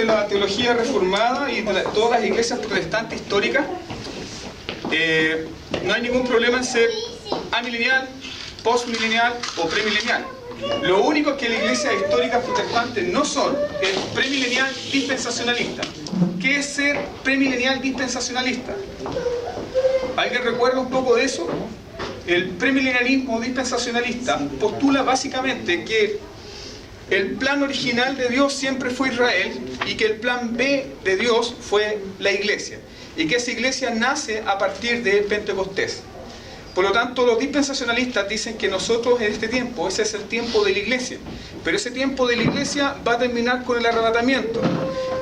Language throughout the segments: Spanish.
de la teología reformada y de todas las iglesias protestantes históricas, no hay ningún problema en ser amilenial, postmilenial o premilenial. Lo único que las iglesias históricas protestantes no son es premilenial dispensacionalista. ¿Qué es ser premilenial dispensacionalista? ¿Alguien recuerda un poco de eso? El premilenialismo dispensacionalista postula básicamente que el plan original de Dios siempre fue Israel y que el plan B de Dios fue la iglesia, y que esa iglesia nace a partir de Pentecostés. Por lo tanto, los dispensacionalistas dicen que nosotros en este tiempo, ese es el tiempo de la iglesia, pero ese tiempo de la iglesia va a terminar con el arrebatamiento.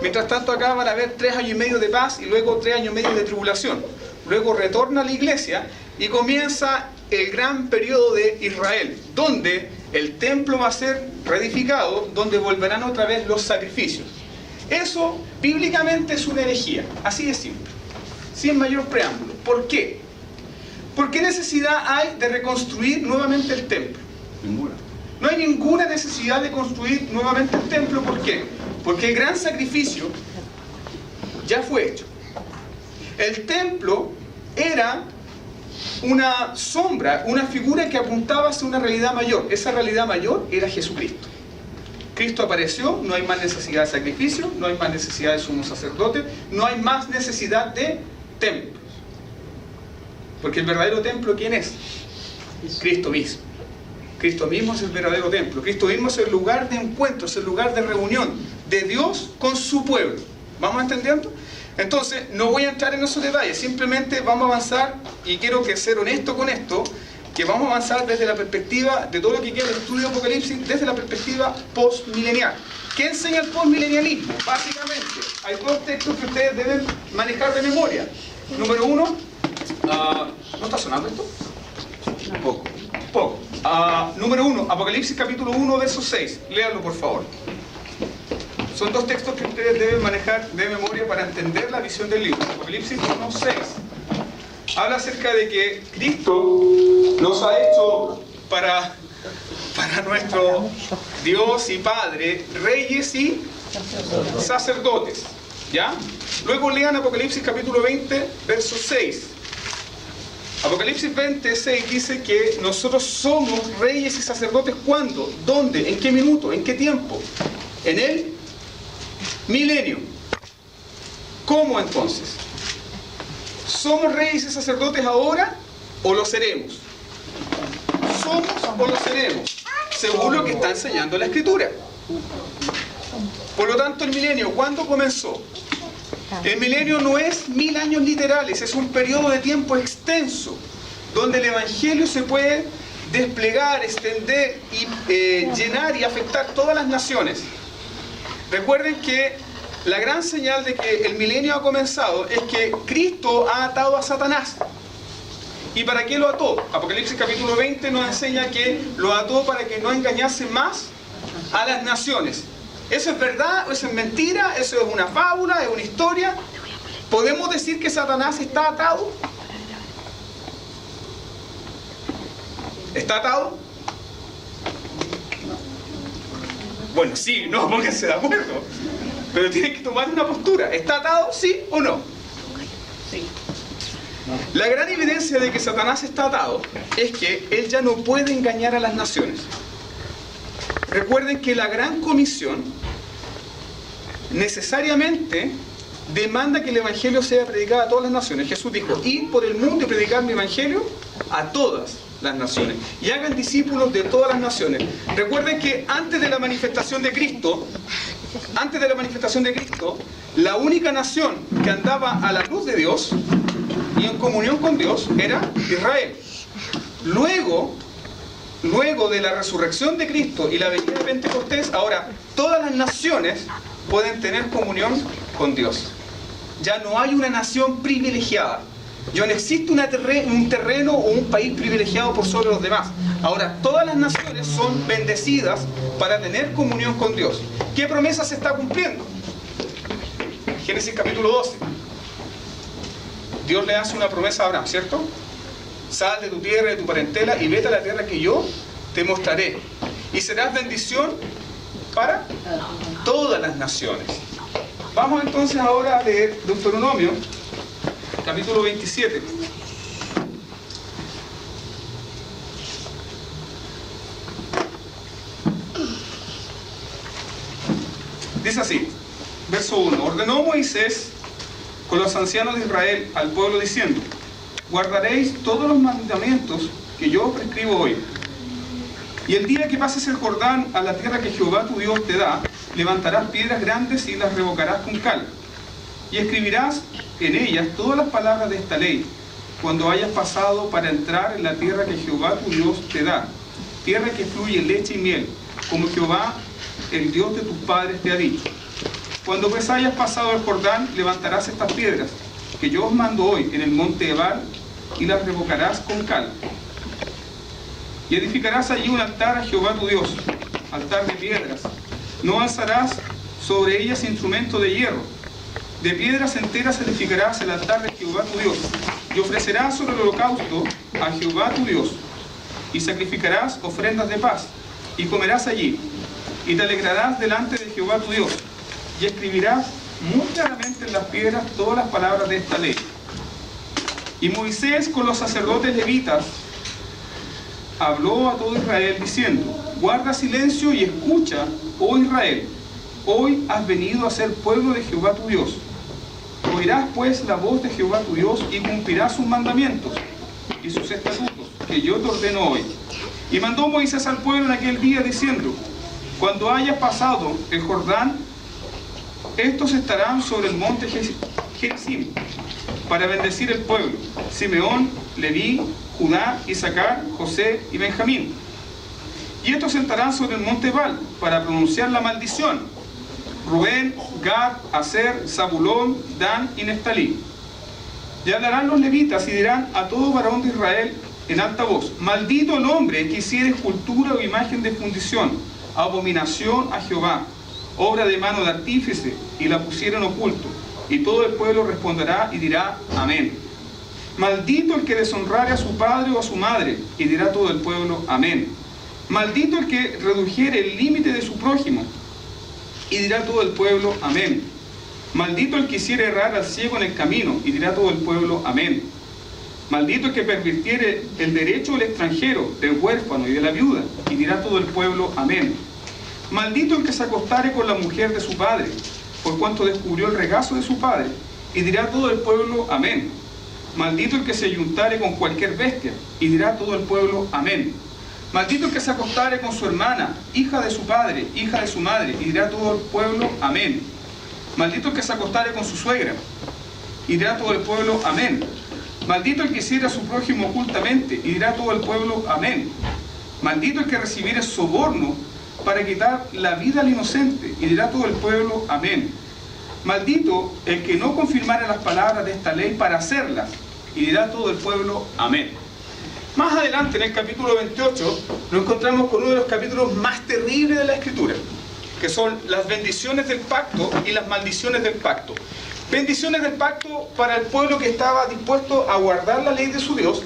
Mientras tanto, acá van a haber 3 años y medio de paz y luego 3 años y medio de tribulación. Luego retorna a la iglesia y comienza el gran periodo de Israel, donde el templo va a ser reedificado, donde volverán otra vez los sacrificios. Eso bíblicamente es una herejía, así de simple, sin mayor preámbulo. ¿Por qué? ¿Por qué necesidad hay de reconstruir nuevamente el templo? Ninguna. No hay ninguna necesidad de construir nuevamente el templo. ¿Por qué? Porque el gran sacrificio ya fue hecho. El templo era una sombra, una figura que apuntaba hacia una realidad mayor. Esa realidad mayor era Jesucristo. Cristo apareció, no hay más necesidad de sacrificio, no hay más necesidad de sumo sacerdote, no hay más necesidad de templos. Porque el verdadero templo, ¿quién es? Cristo mismo. Cristo mismo es el verdadero templo. Cristo mismo es el lugar de encuentro, es el lugar de reunión de Dios con su pueblo. ¿Vamos entendiendo? Entonces, no voy a entrar en esos detalles, simplemente vamos a avanzar, y quiero que ser honesto con esto, que vamos a avanzar desde la perspectiva de todo lo que quiere el estudio de Apocalipsis, desde la perspectiva postmilenial. ¿Qué enseña el postmilenialismo? Básicamente, hay 2 textos que ustedes deben manejar de memoria. Número 1, ¿no está sonando esto? Poco. Número 1, Apocalipsis capítulo 1, verso 6. Léanlo, por favor. Son 2 textos que ustedes deben manejar de memoria para entender la visión del libro. Apocalipsis 1, 6. Habla acerca de que Cristo nos ha hecho para nuestro Dios y Padre, reyes y sacerdotes. ¿Ya? Luego lean Apocalipsis capítulo 20, verso 6. Apocalipsis 26 dice que nosotros somos reyes y sacerdotes. ¿Cuándo? ¿Dónde? ¿En qué minuto? ¿En qué tiempo? En el milenio. ¿Cómo entonces? ¿Somos reyes y sacerdotes ahora o lo seremos? ¿Somos o lo seremos? Según lo que está enseñando la Escritura. Por lo tanto, el milenio, ¿cuándo comenzó? El milenio no es 1000 años literales, es un periodo de tiempo extenso, donde el Evangelio se puede desplegar, extender y llenar y afectar todas las naciones. Recuerden que la gran señal de que el milenio ha comenzado es que Cristo ha atado a Satanás. ¿Y para qué lo ató? Apocalipsis capítulo 20 nos enseña que lo ató para que no engañase más a las naciones. ¿Eso es verdad o eso es mentira? ¿Eso es una fábula? ¿Es una historia? ¿Podemos decir que Satanás está atado? ¿Está atado? Bueno, sí, no, pónganse de acuerdo. Pero tienen que tomar una postura. ¿Está atado, sí o no? Sí. La gran evidencia de que Satanás está atado es que él ya no puede engañar a las naciones. Recuerden que la gran comisión necesariamente demanda que el Evangelio sea predicado a todas las naciones. Jesús dijo, id por el mundo y predicar mi Evangelio a todas las naciones. Y hagan discípulos de todas las naciones. Recuerden que antes de la manifestación de Cristo, la única nación que andaba a la luz de Dios y en comunión con Dios era Israel. Luego de la resurrección de Cristo y la venida de Pentecostés, ahora todas las naciones pueden tener comunión con Dios. Ya no hay una nación privilegiada. Ya no existe un terreno o un país privilegiado por sobre los demás. Ahora todas las naciones son bendecidas para tener comunión con Dios. ¿Qué promesa se está cumpliendo? Génesis capítulo 12. Dios le hace una promesa a Abraham, ¿cierto? Sal de tu tierra, de tu parentela y vete a la tierra que yo te mostraré. Y serás bendición para todas las naciones. Vamos entonces ahora a leer Deuteronomio, capítulo 27. Dice así, verso 1. Ordenó Moisés con los ancianos de Israel al pueblo diciendo: guardaréis todos los mandamientos que yo os prescribo hoy. Y el día que pases el Jordán a la tierra que Jehová tu Dios te da, levantarás piedras grandes y las revocarás con cal. Y escribirás en ellas todas las palabras de esta ley, cuando hayas pasado para entrar en la tierra que Jehová tu Dios te da, tierra que fluye leche y miel, como Jehová, el Dios de tus padres, te ha dicho. Cuando pues hayas pasado el Jordán, levantarás estas piedras, que yo os mando hoy en el monte Ebal, y las revocarás con cal. Y edificarás allí un altar a Jehová tu Dios, altar de piedras. No alzarás sobre ellas instrumento de hierro. De piedras enteras edificarás el altar de Jehová tu Dios, y ofrecerás sobre el holocausto a Jehová tu Dios, y sacrificarás ofrendas de paz, y comerás allí, y te alegrarás delante de Jehová tu Dios, y escribirás muy claramente en las piedras todas las palabras de esta ley. Y Moisés con los sacerdotes levitas habló a todo Israel diciendo: guarda silencio y escucha, oh Israel, hoy has venido a ser pueblo de Jehová tu Dios. Oirás pues la voz de Jehová tu Dios y cumplirás sus mandamientos y sus estatutos que yo te ordeno hoy. Y mandó Moisés al pueblo en aquel día diciendo: cuando hayas pasado el Jordán, estos estarán sobre el monte Gerizim para bendecir el pueblo: Simeón, Leví, Judá, Isaacar, José y Benjamín. Y estos sentarán sobre el monte Ebal para pronunciar la maldición: Rubén, Gad, Aser, Zabulón, Dan y Neftalí. Y hablarán los levitas y dirán a todo varón de Israel en alta voz: maldito el hombre que hiciere escultura o imagen de fundición, abominación a Jehová, obra de mano de artífice, y la pusiera en oculto. Y todo el pueblo responderá y dirá: amén. Maldito el que deshonrare a su padre o a su madre, y dirá todo el pueblo: amén. Maldito el que redujere el límite de su prójimo, y dirá todo el pueblo: amén. Maldito el que hiciere errar al ciego en el camino, y dirá todo el pueblo: amén. Maldito el que pervirtiere el derecho del extranjero, del huérfano y de la viuda, y dirá todo el pueblo: amén. Maldito el que se acostare con la mujer de su padre, por cuanto descubrió el regazo de su padre, y dirá todo el pueblo: amén. Maldito el que se ayuntare con cualquier bestia, y dirá todo el pueblo: amén. Maldito el que se acostare con su hermana, hija de su padre, hija de su madre, y dirá todo el pueblo: amén. Maldito el que se acostare con su suegra, y dirá todo el pueblo: amén. Maldito el que hiciera a su prójimo ocultamente, y dirá todo el pueblo: amén. Maldito el que recibiere soborno para quitar la vida al inocente, y dirá todo el pueblo: amén. Maldito el que no confirmare las palabras de esta ley para hacerlas, y dirá todo el pueblo: amén. Más adelante, en el capítulo 28, nos encontramos con uno de los capítulos más terribles de la Escritura, que son las bendiciones del pacto y las maldiciones del pacto. Bendiciones del pacto para el pueblo que estaba dispuesto a guardar la ley de su Dios,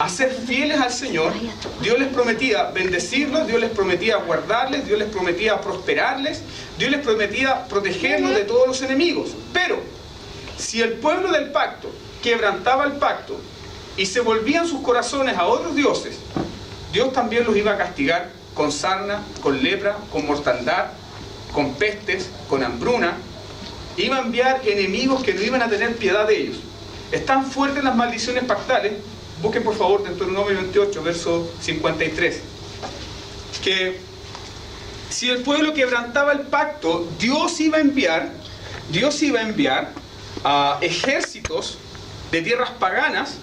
a ser fieles al Señor. Dios les prometía bendecirlos, Dios les prometía guardarles, Dios les prometía prosperarles, Dios les prometía protegerlos de todos los enemigos. Pero si el pueblo del pacto quebrantaba el pacto y se volvían sus corazones a otros dioses, Dios también los iba a castigar con sarna, con lepra, con mortandad, con pestes, con hambruna. Iba a enviar enemigos que no iban a tener piedad de ellos. Están fuertes las maldiciones pactales. Busquen por favor Deuteronomio 28, verso 53. Que si el pueblo quebrantaba el pacto, Dios iba a enviar a ejércitos de tierras paganas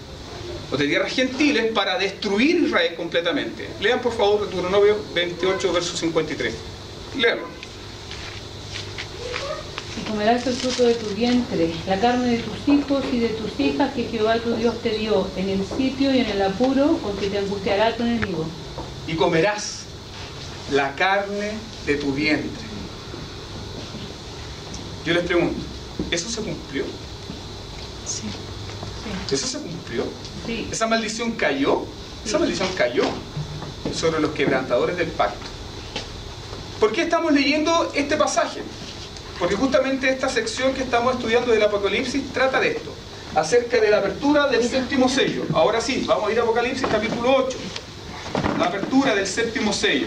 o de tierras gentiles para destruir Israel completamente. Lean por favor Deuteronomio 28, verso 53. Leanlo. Y comerás el fruto de tu vientre, la carne de tus hijos y de tus hijas que Jehová tu Dios te dio, en el sitio y en el apuro con que te angustiará tu enemigo. Y comerás la carne de tu vientre. Yo les pregunto, ¿eso se cumplió? Sí. ¿Eso se cumplió? Sí. ¿Esa maldición cayó? Esa maldición cayó sobre los quebrantadores del pacto. ¿Por qué estamos leyendo este pasaje? Porque justamente esta sección que estamos estudiando del Apocalipsis trata de esto, acerca de la apertura del séptimo sello. Ahora sí, vamos a ir a Apocalipsis capítulo 8, la apertura del séptimo sello.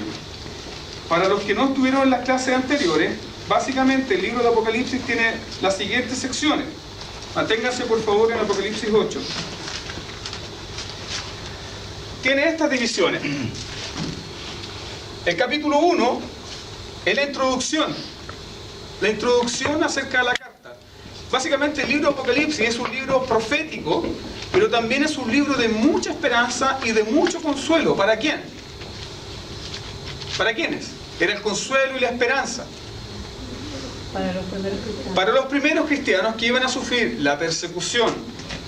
Para los que no estuvieron en las clases anteriores, básicamente el libro de Apocalipsis tiene las siguientes secciones. Manténganse por favor en Apocalipsis 8. Tiene estas divisiones. El capítulo 1 es la introducción acerca de la carta. Básicamente el libro de Apocalipsis es un libro profético, pero también es un libro de mucha esperanza y de mucho consuelo. ¿Para quién? ¿Para quiénes? Era el consuelo y la esperanza. Para los primeros cristianos. Para los primeros cristianos que iban a sufrir la persecución,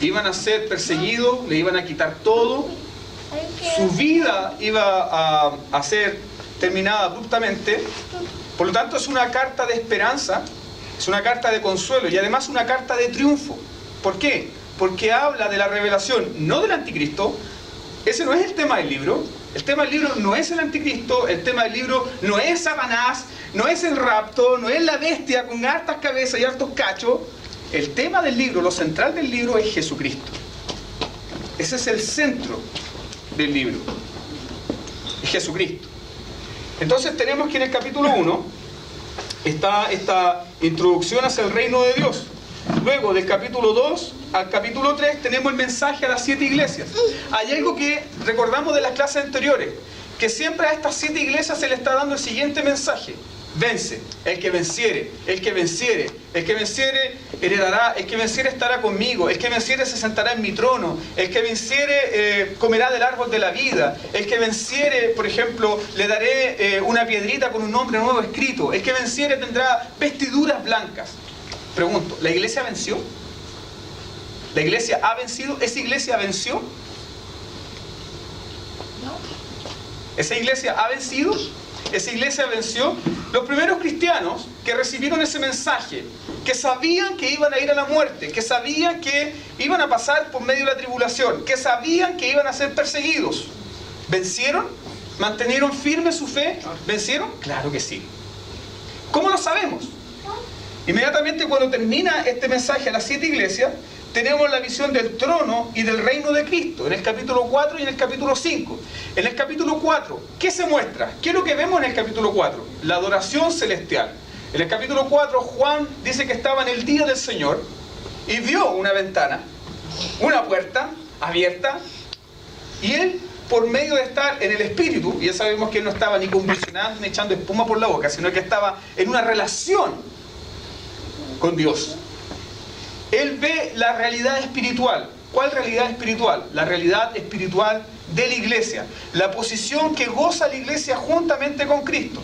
iban a ser perseguidos, le iban a quitar todo, su vida iba a ser terminada abruptamente. Por lo tanto es una carta de esperanza, es una carta de consuelo y además una carta de triunfo. ¿Por qué? Porque habla de la revelación, no del anticristo. Ese no es el tema del libro. El tema del libro no es el anticristo, el tema del libro no es Satanás, no es el rapto, no es la bestia con hartas cabezas y hartos cachos. El tema del libro, lo central del libro es Jesucristo. Ese es el centro del libro. Es Jesucristo. Entonces tenemos que en el capítulo 1 está esta introducción hacia el reino de Dios. Luego del capítulo 2 al capítulo 3 tenemos el mensaje a las 7 iglesias. Hay algo que recordamos de las clases anteriores, que siempre a estas 7 iglesias se le está dando el siguiente mensaje: vence, el que venciere, el que venciere, el que venciere heredará, el que venciere estará conmigo, el que venciere se sentará en mi trono, el que venciere comerá del árbol de la vida, el que venciere, por ejemplo, le daré una piedrita con un nombre nuevo escrito, el que venciere tendrá vestiduras blancas. Pregunto, ¿la iglesia venció? ¿La iglesia ha vencido? ¿Esa iglesia venció? No. ¿Esa iglesia ha vencido? Esa iglesia venció. Los primeros cristianos que recibieron ese mensaje, que sabían que iban a ir a la muerte, que sabían que iban a pasar por medio de la tribulación, que sabían que iban a ser perseguidos, ¿vencieron? ¿Mantenieron firme su fe? ¿Vencieron? Claro que sí. ¿Cómo lo sabemos? Inmediatamente cuando termina este mensaje a las 7 iglesias, tenemos la visión del trono y del reino de Cristo, en el capítulo 4 y en el capítulo 5. En el capítulo 4, ¿qué se muestra? ¿Qué es lo que vemos en el capítulo 4? La adoración celestial. En el capítulo 4, Juan dice que estaba en el día del Señor y vio una ventana, una puerta abierta, y él, por medio de estar en el Espíritu, y ya sabemos que él no estaba ni convulsionando ni echando espuma por la boca, sino que estaba en una relación con Dios. Él ve la realidad espiritual. ¿Cuál realidad espiritual? La realidad espiritual de la iglesia. La posición que goza la iglesia juntamente con Cristo.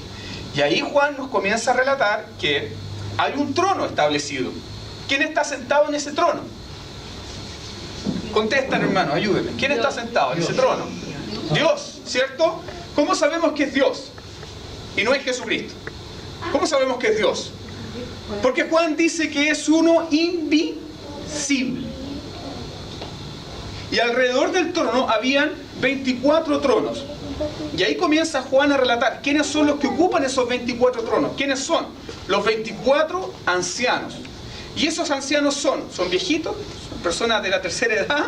Y ahí Juan nos comienza a relatar que hay un trono establecido. ¿Quién está sentado en ese trono? Contestan, hermano, ayúdenme. ¿Quién está sentado en ese trono? Dios, ¿cierto? ¿Cómo sabemos que es Dios? Y no es Jesucristo. ¿Cómo sabemos que es Dios? Porque Juan dice que es uno invisible. Y alrededor del trono habían 24 tronos. Y ahí comienza Juan a relatar quiénes son los que ocupan esos 24 tronos. ¿Quiénes son? Los 24 ancianos. Y esos ancianos son viejitos, son personas de la tercera edad,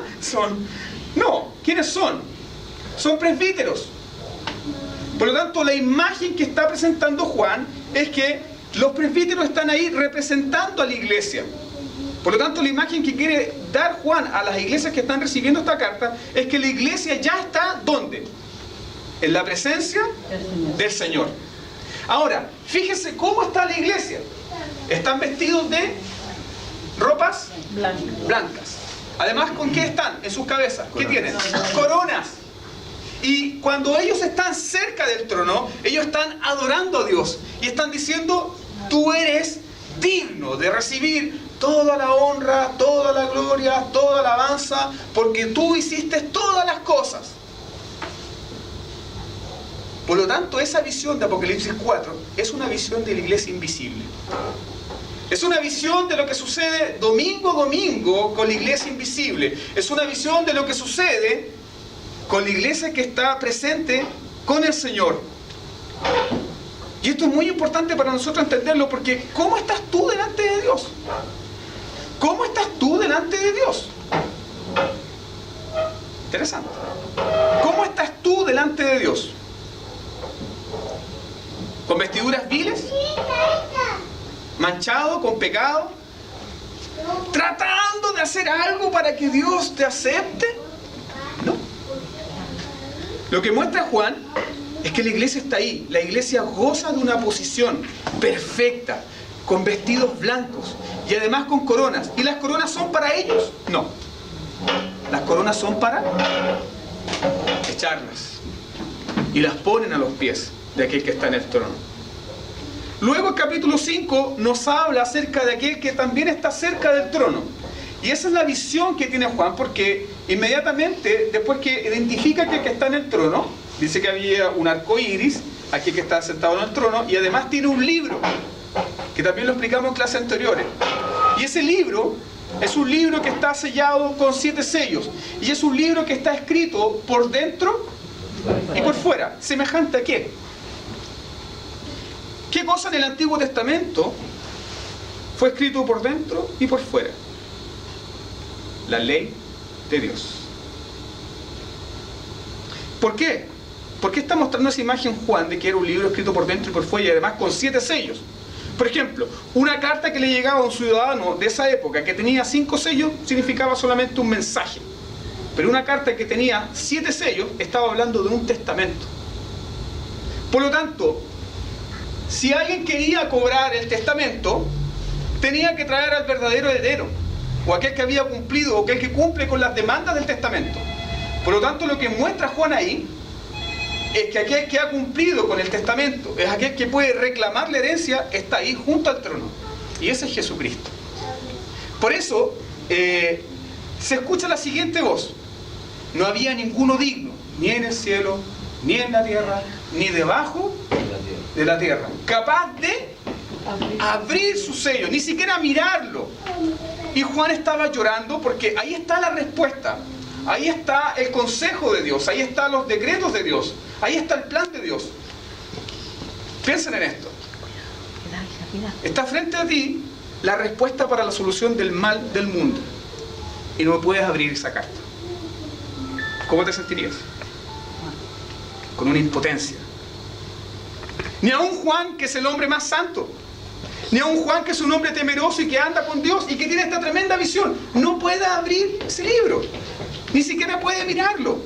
no, ¿quiénes son? Son presbíteros. Por lo tanto, la imagen que está presentando Juan es que los presbíteros están ahí representando a la iglesia. Por lo tanto, la imagen que quiere dar Juan a las iglesias que están recibiendo esta carta es que la iglesia ya está, ¿dónde? En la presencia del Señor. Ahora, fíjese cómo está la iglesia. Están vestidos de ropas blancas. Además, ¿con qué están? En sus cabezas. ¿Qué tienen? Coronas. Y cuando ellos están cerca del trono, ellos están adorando a Dios y están diciendo: tú eres digno de recibir toda la honra, toda la gloria, toda la alabanza, porque tú hiciste todas las cosas. Por lo tanto, esa visión de Apocalipsis 4 es una visión de la iglesia invisible. Es una visión de lo que sucede domingo a domingo con la iglesia invisible. Es una visión de lo que sucede con la iglesia que está presente con el Señor. Y esto es muy importante para nosotros entenderlo, porque ¿cómo estás tú delante de Dios? ¿Cómo estás tú delante de Dios? Interesante. ¿Cómo estás tú delante de Dios? ¿Con vestiduras viles? ¿Manchado? ¿Con pecado? ¿Tratando de hacer algo para que Dios te acepte? No. Lo que muestra Juan es que la iglesia está ahí. La iglesia goza de una posición perfecta, con vestidos blancos y además con coronas. ¿Y las coronas son para ellos? No. Las coronas son para echarlas. Y las ponen a los pies de aquel que está en el trono. Luego el capítulo 5 nos habla acerca de aquel que también está cerca del trono. Y esa es la visión que tiene Juan, porque inmediatamente, después que identifica aquel que está en el trono, dice que había un arco iris, aquel que está sentado en el trono, y además tiene un libro, que también lo explicamos en clases anteriores. Y ese libro es un libro que está sellado con 7 sellos. Y es un libro que está escrito por dentro y por fuera. ¿Semejante a qué? ¿Qué cosa en el Antiguo Testamento fue escrito por dentro y por fuera? La ley de Dios. ¿Por qué? ¿Por qué está mostrando esa imagen Juan de que era un libro escrito por dentro y por fuera y además con 7 sellos? Por ejemplo, una carta que le llegaba a un ciudadano de esa época que tenía 5 sellos significaba solamente un mensaje. Pero una carta que tenía 7 sellos estaba hablando de un testamento. Por lo tanto, si alguien quería cobrar el testamento, tenía que traer al verdadero heredero, o aquel que había cumplido, o aquel que cumple con las demandas del testamento. Por lo tanto, lo que muestra Juan ahí es que aquel que ha cumplido con el testamento, es aquel que puede reclamar la herencia, está ahí junto al trono. Y ese es Jesucristo. Por eso, se escucha la siguiente voz. No había ninguno digno, ni en el cielo, ni en la tierra, ni debajo de la tierra, capaz de abrir su sello, ni siquiera mirarlo. Y Juan estaba llorando porque ahí está la respuesta. Ahí está el consejo de Dios, ahí están los decretos de Dios, ahí está el plan de Dios. Piensen en esto. Está frente a ti la respuesta para la solución del mal del mundo. Y no puedes abrir esa carta. ¿Cómo te sentirías? Con una impotencia. Ni a un Juan, que es el hombre más santo, ni a un Juan que es un hombre temeroso y que anda con Dios y que tiene esta tremenda visión, no puede abrir ese libro. Ni siquiera puede mirarlo.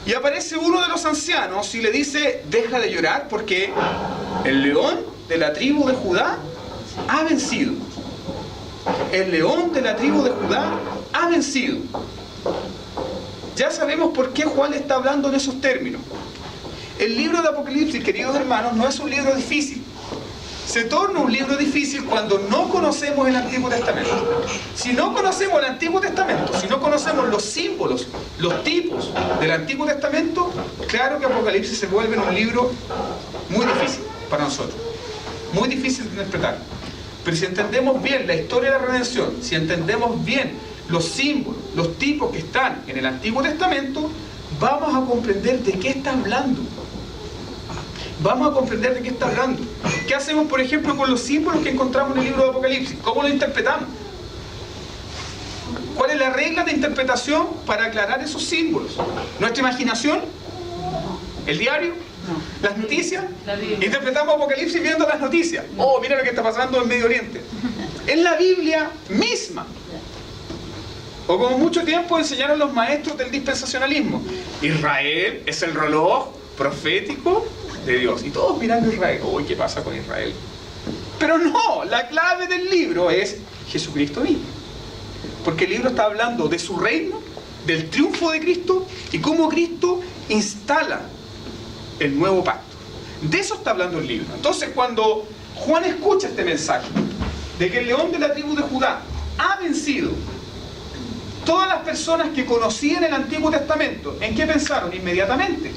Y aparece uno de los ancianos y le dice: deja de llorar porque el león de la tribu de Judá ha vencido. El león de la tribu de Judá ha vencido. Ya sabemos por qué Juan está hablando en esos términos. El libro de Apocalipsis, queridos hermanos, no es un libro difícil. Se torna un libro difícil cuando no conocemos el Antiguo Testamento. Si no conocemos el Antiguo Testamento, si no conocemos los símbolos, los tipos del Antiguo Testamento, claro que Apocalipsis se vuelve un libro muy difícil para nosotros. Muy difícil de interpretar. Pero si entendemos bien la historia de la redención, si entendemos bien los símbolos, los tipos que están en el Antiguo Testamento, vamos a comprender de qué está hablando. Vamos a comprender de qué está hablando. ¿Qué hacemos, por ejemplo, con los símbolos que encontramos en el libro de Apocalipsis? ¿Cómo lo interpretamos? ¿Cuál es la regla de interpretación para aclarar esos símbolos? ¿Nuestra imaginación? ¿El diario? ¿Las noticias? Interpretamos Apocalipsis viendo las noticias. Oh, mira lo que está pasando en Medio Oriente. Es la Biblia misma. O como mucho tiempo enseñaron los maestros del dispensacionalismo. Israel es el reloj profético de Dios. Y todos mirando a Israel. Uy, ¿qué pasa con Israel? Pero no, la clave del libro es Jesucristo mismo. Porque el libro está hablando de su reino, del triunfo de Cristo y cómo Cristo instala el nuevo pacto. De eso está hablando el libro. Entonces, cuando Juan escucha este mensaje de que el león de la tribu de Judá ha vencido, todas las personas que conocían el Antiguo Testamento, ¿en qué pensaron inmediatamente?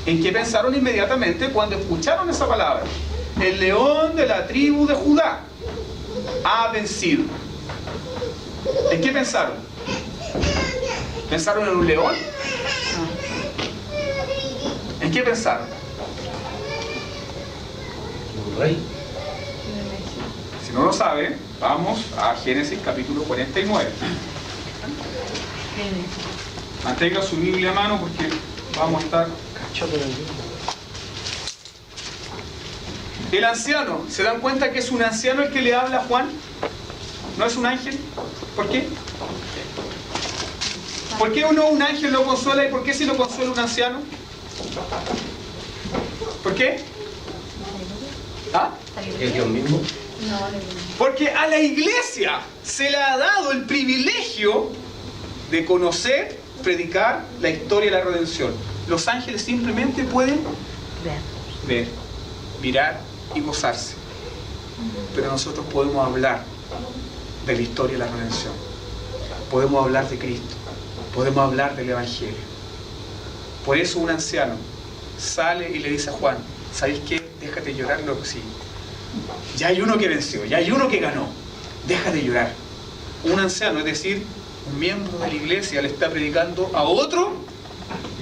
¿En qué pensaron inmediatamente cuando escucharon esa palabra? El león de la tribu de Judá ha vencido. ¿En qué pensaron? ¿Pensaron en un león? ¿En qué pensaron? Rey. Si no lo sabe, vamos a Génesis capítulo 49. Mantenga su Biblia a mano porque vamos a estar... El anciano, ¿se dan cuenta que es un anciano el que le habla a Juan? ¿No es un ángel? ¿Por qué? ¿Por qué uno un ángel lo consuela y por qué si lo consuela un anciano? ¿Por qué? ¿Ah? ¿Es Dios mismo? Porque a la iglesia se le ha dado el privilegio de conocer, predicar la historia de la redención. Los ángeles simplemente pueden ver, mirar y gozarse. Pero nosotros podemos hablar de la historia de la redención. Podemos hablar de Cristo. Podemos hablar del Evangelio. Por eso un anciano sale y le dice a Juan, ¿sabéis qué? Déjate llorar, loco, sí. Ya hay uno que venció, ya hay uno que ganó. Deja de llorar. Un anciano, es decir, un miembro de la iglesia, le está predicando a otro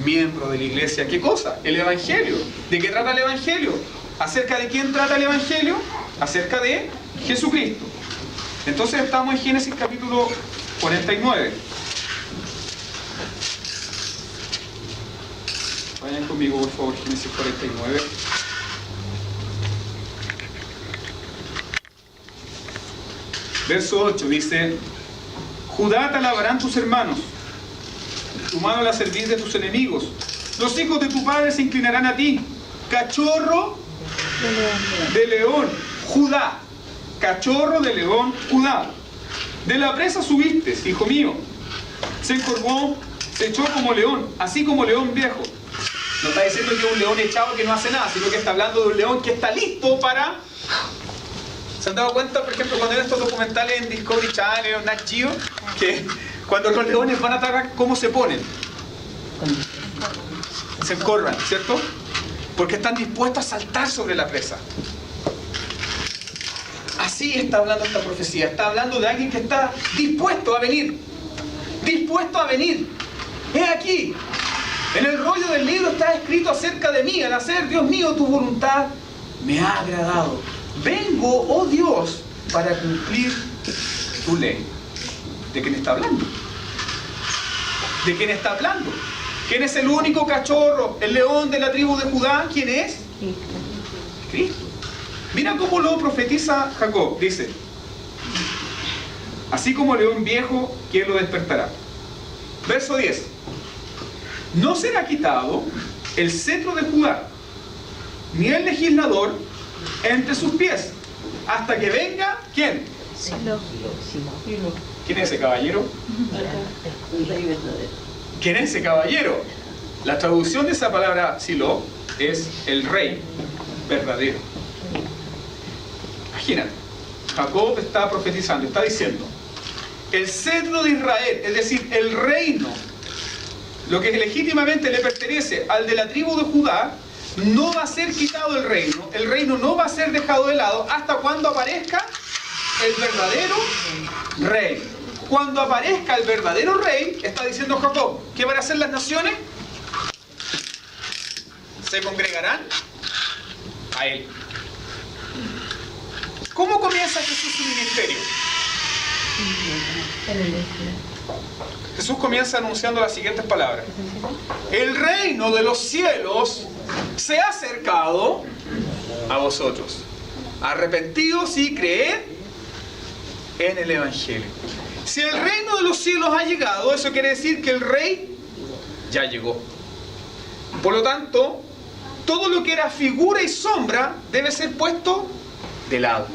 miembro de la iglesia. ¿Qué cosa? El Evangelio. ¿De qué trata el Evangelio? ¿Acerca de quién trata el Evangelio? Acerca de Jesucristo. Entonces estamos en Génesis capítulo 49. Vayan conmigo, por favor, Génesis 49. Verso 8 dice: Judá te alabarán tus hermanos, tu mano la servirá de tus enemigos. Los hijos de tu padre se inclinarán a ti. Cachorro de león, Judá. Cachorro de león, Judá. De la presa subiste, hijo mío. Se encorvó, se echó como león, así como león viejo. No está diciendo que es un león echado que no hace nada, sino que está hablando de un león que está listo para... ¿Se han dado cuenta, por ejemplo, cuando ven estos documentales en Discovery Channel o Nat Geo, que cuando los leones van a atacar, ¿cómo se ponen? Se encorvan, ¿cierto? Porque están dispuestos a saltar sobre la presa. Así está hablando esta profecía. Está hablando de alguien que está dispuesto a venir. Dispuesto a venir. He aquí. En el rollo del libro está escrito acerca de mí. Al hacer, Dios mío, tu voluntad me ha agradado. Vengo, oh Dios, para cumplir tu ley. ¿De quién está hablando? ¿De quién está hablando? ¿Quién es el único cachorro, el león de la tribu de Judá? ¿Quién es? Cristo. Mira cómo lo profetiza Jacob. Dice: así como león viejo, ¿quién lo despertará? Verso 10. No será quitado el cetro de Judá, ni el legislador entre sus pies, hasta que venga, ¿quién? ¿Quién es ese caballero? ¿Quién es ese caballero? La traducción de esa palabra Silo es el rey verdadero. Imagínate, Jacob está profetizando, está diciendo: el cetro de Israel, es decir, el reino, lo que legítimamente le pertenece al de la tribu de Judá, no va a ser quitado el reino no va a ser dejado de lado hasta cuando aparezca el verdadero rey. Cuando aparezca el verdadero rey, está diciendo Jacob, ¿qué van a hacer las naciones? Se congregarán a él. ¿Cómo comienza Jesús su ministerio? Jesús comienza anunciando las siguientes palabras: el reino de los cielos se ha acercado a vosotros. Arrepentidos y creed en el Evangelio. Si el reino de los cielos ha llegado, eso quiere decir que el rey ya llegó. Por lo tanto, todo lo que era figura y sombra debe ser puesto de lado,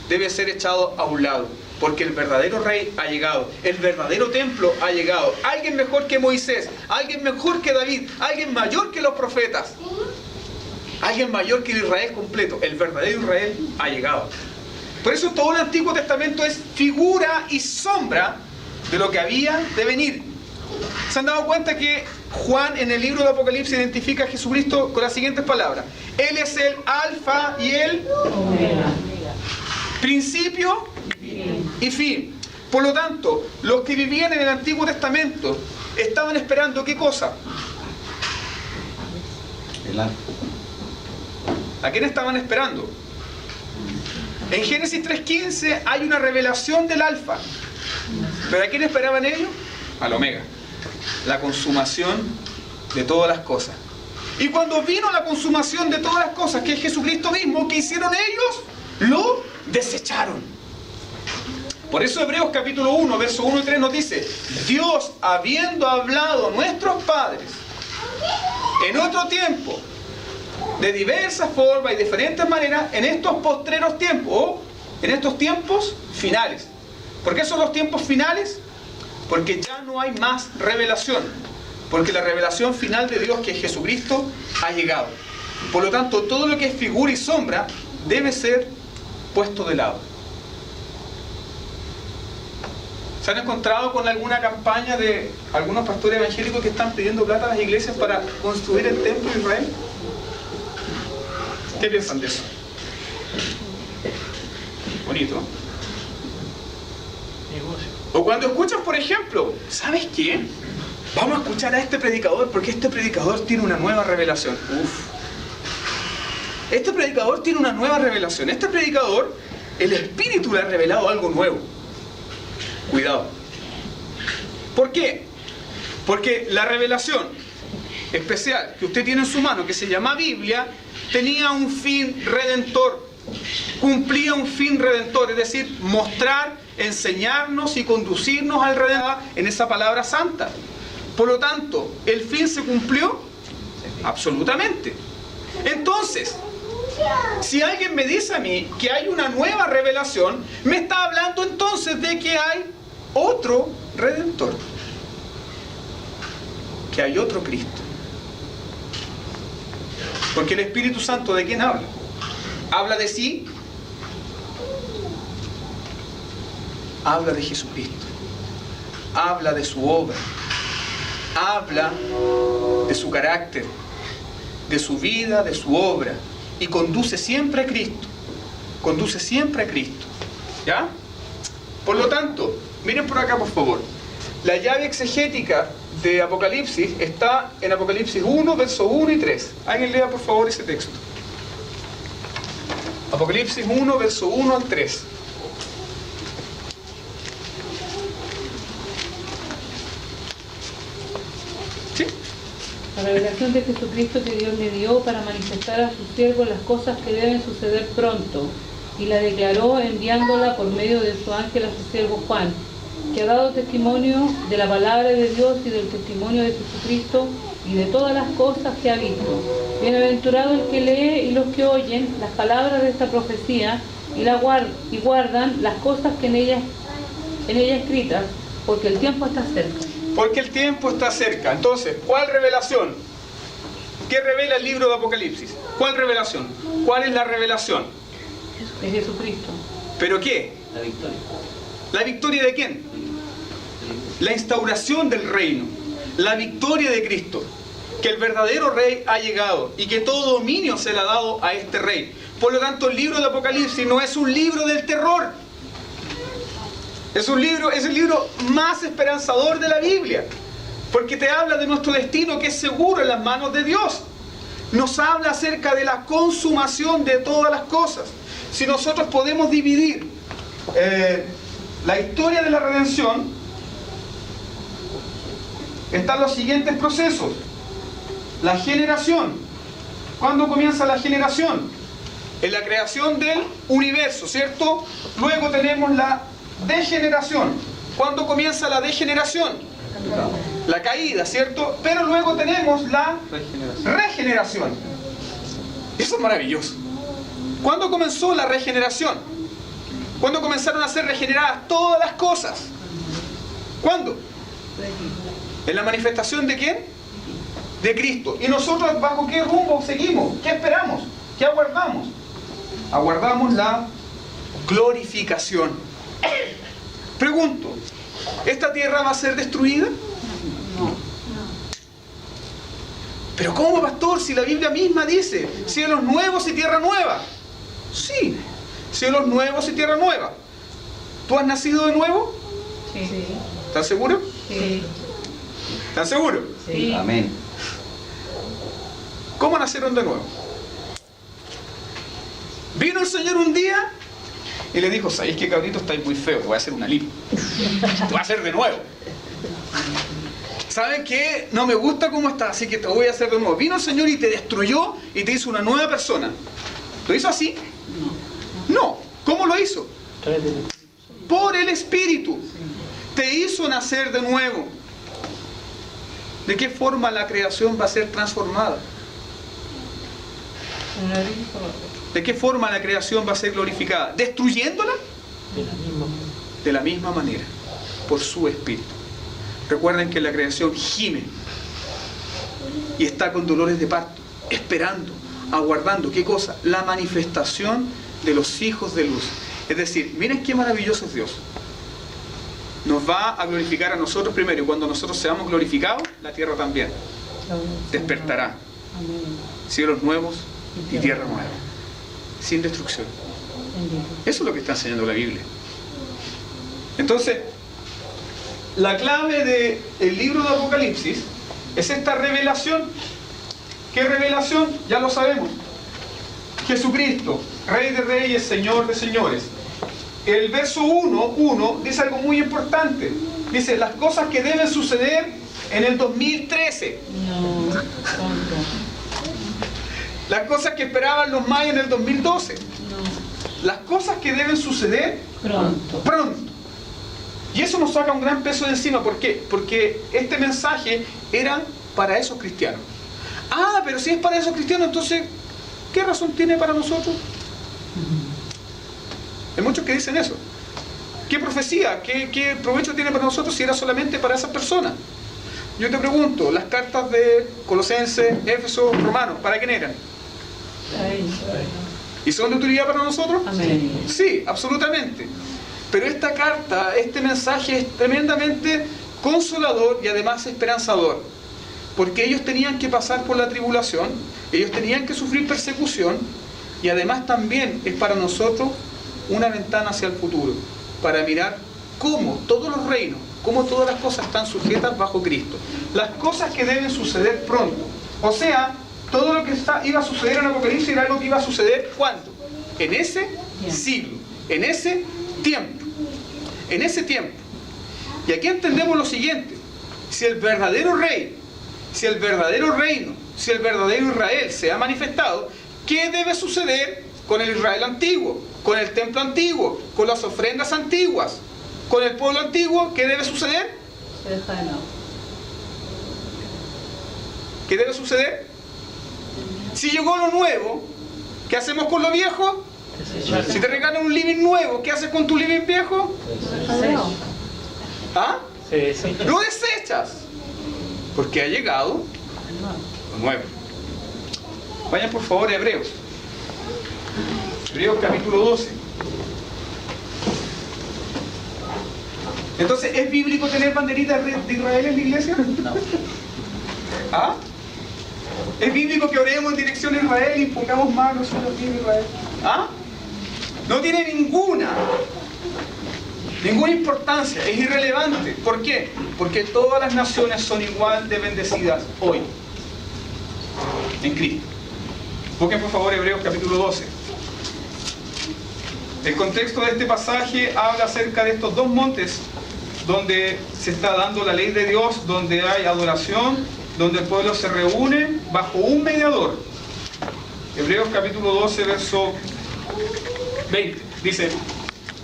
debe ser echado a un lado, porque el verdadero rey ha llegado, el verdadero templo ha llegado. Alguien mejor que Moisés, alguien mejor que David, alguien mayor que los profetas, alguien mayor que el Israel completo. El verdadero Israel ha llegado. Por eso todo el Antiguo Testamento es figura y sombra de lo que había de venir. ¿Se han dado cuenta que Juan en el libro de Apocalipsis identifica a Jesucristo con las siguientes palabras? Él es el alfa y el omega, principio y fin. Por lo tanto, los que vivían en el Antiguo Testamento estaban esperando ¿qué cosa? El alfa. ¿A quién estaban esperando? En Génesis 3:15 hay una revelación del alfa. ¿Pero a quién esperaban ellos? Al omega. La consumación de todas las cosas. Y cuando vino la consumación de todas las cosas, que es Jesucristo mismo, ¿qué hicieron ellos? Lo desecharon. Por eso Hebreos capítulo 1, verso 1 y 3 nos dice: Dios, habiendo hablado a nuestros padres en otro tiempo, de diversas formas y diferentes maneras, en estos postreros tiempos, o en estos tiempos finales. ¿Por qué son los tiempos finales? Porque ya no hay más revelación. Porque la revelación final de Dios, que es Jesucristo, ha llegado. Por lo tanto, todo lo que es figura y sombra debe ser puesto de lado. ¿Se han encontrado con alguna campaña de algunos pastores evangélicos que están pidiendo plata a las iglesias para construir el templo de Israel? ¿Qué piensan de eso? Bonito. O cuando escuchan, por ejemplo, ¿sabes qué? Vamos a escuchar a este predicador porque este predicador tiene una nueva revelación. Este predicador tiene una nueva revelación. Este predicador, el Espíritu le ha revelado algo nuevo. Cuidado. ¿Por qué? Porque la revelación especial que usted tiene en su mano, que se llama Biblia, tenía un fin redentor. Cumplía un fin redentor, es decir, mostrar, enseñarnos y conducirnos al Redentor en esa palabra santa. Por lo tanto, ¿el fin se cumplió? Absolutamente. Entonces, si alguien me dice a mí que hay una nueva revelación, me está hablando entonces de que hay otro Redentor, que hay otro Cristo. Porque el Espíritu Santo, ¿de quién habla? ¿Habla de sí? Habla de Jesucristo. Habla de su obra. Habla de su carácter, de su vida, de su obra. Y conduce siempre a Cristo. Conduce siempre a Cristo. ¿Ya? Por lo tanto, miren por acá, por favor. La llave exegética de Apocalipsis está en Apocalipsis 1, versos 1 y 3. Alguien lea por favor ese texto. Apocalipsis 1, verso 1 al 3. ¿Sí? La revelación de Jesucristo que Dios le dio para manifestar a sus siervos las cosas que deben suceder pronto, y la declaró enviándola por medio de su ángel a su siervo Juan, que ha dado testimonio de la palabra de Dios y del testimonio de Jesucristo y de todas las cosas que ha visto. Bienaventurado el que lee y los que oyen las palabras de esta profecía y guardan las cosas que en ella escritas, porque el tiempo está cerca. Porque el tiempo está cerca. Entonces, ¿cuál revelación? ¿Qué revela el libro de Apocalipsis? ¿Cuál revelación? ¿Cuál es la revelación? De Jesucristo. ¿Pero qué? La victoria. ¿La victoria de quién? La instauración del reino. La victoria de Cristo. Que el verdadero rey ha llegado y que todo dominio se le ha dado a este rey. Por lo tanto, el libro de Apocalipsis no es un libro del terror. Es el libro más esperanzador de la Biblia. Porque te habla de nuestro destino que es seguro en las manos de Dios. Nos habla acerca de la consumación de todas las cosas. Si nosotros podemos dividir la historia de la redención, están los siguientes procesos. La generación. ¿Cuándo comienza la generación? En la creación del universo, ¿cierto? Luego tenemos la degeneración. ¿Cuándo comienza la degeneración? La caída, ¿cierto? Pero luego tenemos la regeneración. Eso es maravilloso. ¿Cuándo comenzó la regeneración? ¿Cuándo comenzaron a ser regeneradas todas las cosas? ¿Cuándo? ¿En la manifestación de quién? De Cristo. ¿Y nosotros bajo qué rumbo seguimos? ¿Qué esperamos? ¿Qué aguardamos? Aguardamos la glorificación. Pregunto, ¿esta tierra va a ser destruida? No. ¿Pero cómo, pastor? Si la Biblia misma dice cielos nuevos y tierra nueva. Sí, cielos nuevos y tierra nueva. ¿Tú has nacido de nuevo? Sí. ¿Estás seguro? Sí. ¿Están seguros? Sí. Amén. ¿Cómo nacieron de nuevo? Vino el Señor un día Y le dijo, ¿sabéis qué, cabrito? Estáis muy feo, te voy a hacer una lipo. Te voy a hacer de nuevo. ¿Saben qué? No me gusta cómo estás, así que te voy a hacer de nuevo. Vino el Señor y te destruyó y te hizo una nueva persona. ¿Lo hizo así? No. ¿Cómo lo hizo? Por el Espíritu. Te hizo nacer de nuevo. ¿De qué forma la creación va a ser transformada? ¿De qué forma la creación va a ser glorificada? ¿Destruyéndola? De la misma manera, por su Espíritu. Recuerden que la creación gime y está con dolores de parto, esperando, aguardando, ¿qué cosa? La manifestación de los hijos de luz. Es decir, miren qué maravilloso es Dios. Nos va a glorificar a nosotros primero, y cuando nosotros seamos glorificados, la tierra también despertará. Cielos nuevos y tierra nueva, sin destrucción. Eso es lo que está enseñando la Biblia. Entonces, la clave del libro de Apocalipsis es esta revelación. ¿Qué revelación? Ya lo sabemos. Jesucristo, Rey de Reyes, Señor de Señores. El verso 1 dice algo muy importante. Dice, las cosas que deben suceder en el 2013. No. Las cosas que esperaban los mayas en el 2012. No. Las cosas que deben suceder pronto. Y eso nos saca un gran peso de encima. ¿Por qué? Porque este mensaje era para esos cristianos. Ah, pero si es para esos cristianos, entonces, ¿qué razón tiene para nosotros? Hay muchos que dicen eso. ¿Qué profecía? ¿Qué provecho tiene para nosotros si era solamente para esas personas? Yo te pregunto, las cartas de Colosenses, Éfeso, Romanos, ¿para quién eran? ¿Y son de utilidad para nosotros? Amén. Sí, absolutamente. Pero esta carta, este mensaje es tremendamente consolador y además esperanzador. Porque ellos tenían que pasar por la tribulación, ellos tenían que sufrir persecución, y además también es para nosotros una ventana hacia el futuro, para mirar cómo todos los reinos, cómo todas las cosas están sujetas bajo Cristo. Las cosas que deben suceder pronto. O sea, todo lo que iba a suceder en Apocalipsis era algo que iba a suceder ¿cuándo? En ese siglo, en ese tiempo. En ese tiempo. Y aquí entendemos lo siguiente: si el verdadero rey, si el verdadero reino, si el verdadero Israel se ha manifestado, ¿qué debe suceder con el Israel antiguo, con el templo antiguo, con las ofrendas antiguas, con el pueblo antiguo? ¿Qué debe suceder? Se deja de lado. ¿Qué debe suceder? Si llegó lo nuevo, ¿qué hacemos con lo viejo? Si te regalan un living nuevo, ¿qué haces con tu living viejo? ¿Ah? Lo desechas, porque ha llegado lo nuevo. Vayan por favor a Hebreos. Hebreos capítulo 12. Entonces, ¿es bíblico tener banderitas de Israel en la iglesia? No. ¿Ah? ¿Es bíblico que oremos en dirección a Israel y pongamos manos sobre los pies de Israel? ¿Ah? No tiene ninguna importancia, es irrelevante. ¿Por qué? Porque todas las naciones son igual de bendecidas hoy en Cristo. Busquen por favor Hebreos capítulo 12. El contexto de este pasaje habla acerca de estos dos montes donde se está dando la ley de Dios, donde hay adoración, donde el pueblo se reúne bajo un mediador. Hebreos capítulo 12, verso 20, dice: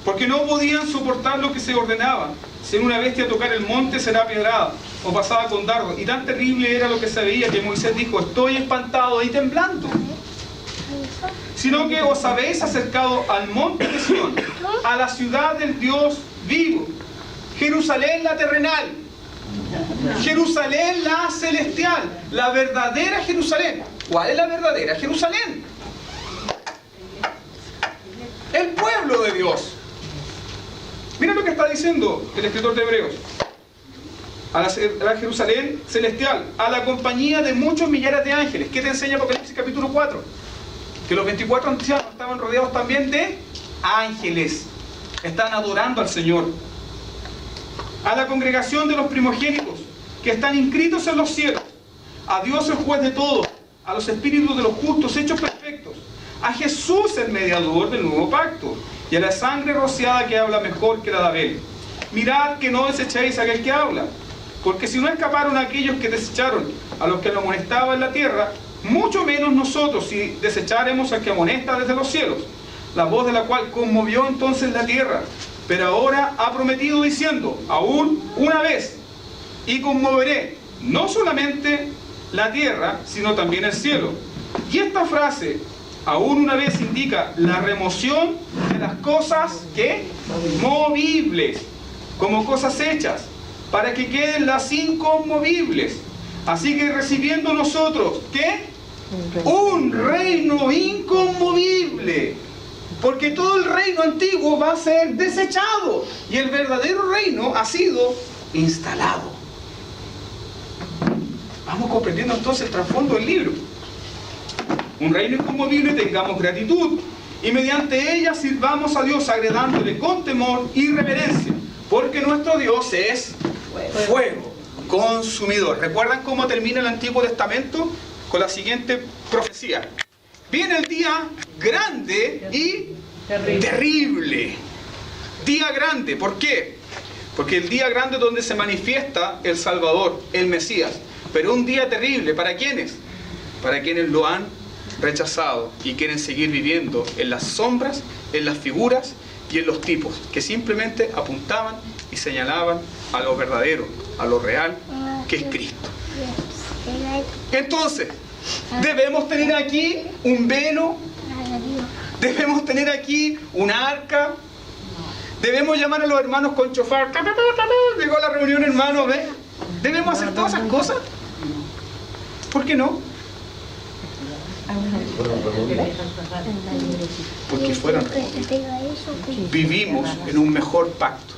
porque no podían soportar lo que se ordenaba. Si una bestia tocar el monte será apiedrada, o pasaba con dardo. Y tan terrible era lo que se veía que Moisés dijo: estoy espantado y temblando. Sino que os habéis acercado al monte de Sión, a la ciudad del Dios vivo, Jerusalén la terrenal, Jerusalén la celestial, la verdadera Jerusalén. ¿Cuál es la verdadera Jerusalén? El pueblo de Dios. Mira lo que está diciendo el escritor de Hebreos: a la Jerusalén celestial, a la compañía de muchos millares de ángeles. ¿Qué te enseña Apocalipsis capítulo 4? Que los 24 ancianos estaban rodeados también de ángeles. Están adorando al Señor. A la congregación de los primogénitos que están inscritos en los cielos, a Dios el juez de todos, a los espíritus de los justos hechos perfectos, a Jesús el mediador del nuevo pacto, y a la sangre rociada que habla mejor que la de Abel. Mirad que no desechéis a aquel que habla, porque si no escaparon aquellos que desecharon a los que lo amonestaba en la tierra, mucho menos nosotros si desecharemos al que amonesta desde los cielos, la voz de la cual conmovió entonces la tierra, pero ahora ha prometido diciendo, aún una vez, y conmoveré no solamente la tierra, sino también el cielo. Y esta frase, aún una vez, indica la remoción de las cosas que movibles, como cosas hechas, para que queden las inconmovibles. Así que recibiendo nosotros, ¿qué? Un reino inconmovible. Porque todo el reino antiguo va a ser desechado y el verdadero reino ha sido instalado. Vamos comprendiendo entonces el trasfondo del libro. Un reino inconmovible, tengamos gratitud y mediante ella sirvamos a Dios agradándole con temor y reverencia, porque nuestro Dios es fuego consumidor. ¿Recuerdan cómo termina el Antiguo Testamento? Con la siguiente profecía: viene el día grande y terrible. Día grande, ¿por qué? Porque el día grande es donde se manifiesta el Salvador, el Mesías. Pero un día terrible, ¿para quiénes? Para quienes lo han rechazado y quieren seguir viviendo en las sombras, en las figuras y en los tipos que simplemente apuntaban y señalaban a lo verdadero, a lo real, que es Cristo. Entonces, debemos tener aquí un velo, debemos tener aquí un arca, debemos llamar a los hermanos con chofar. Llegó a la reunión, hermano, ¿ves? ¿Debemos hacer todas esas cosas? ¿Por qué no? Porque fueron. Vivimos en un mejor pacto.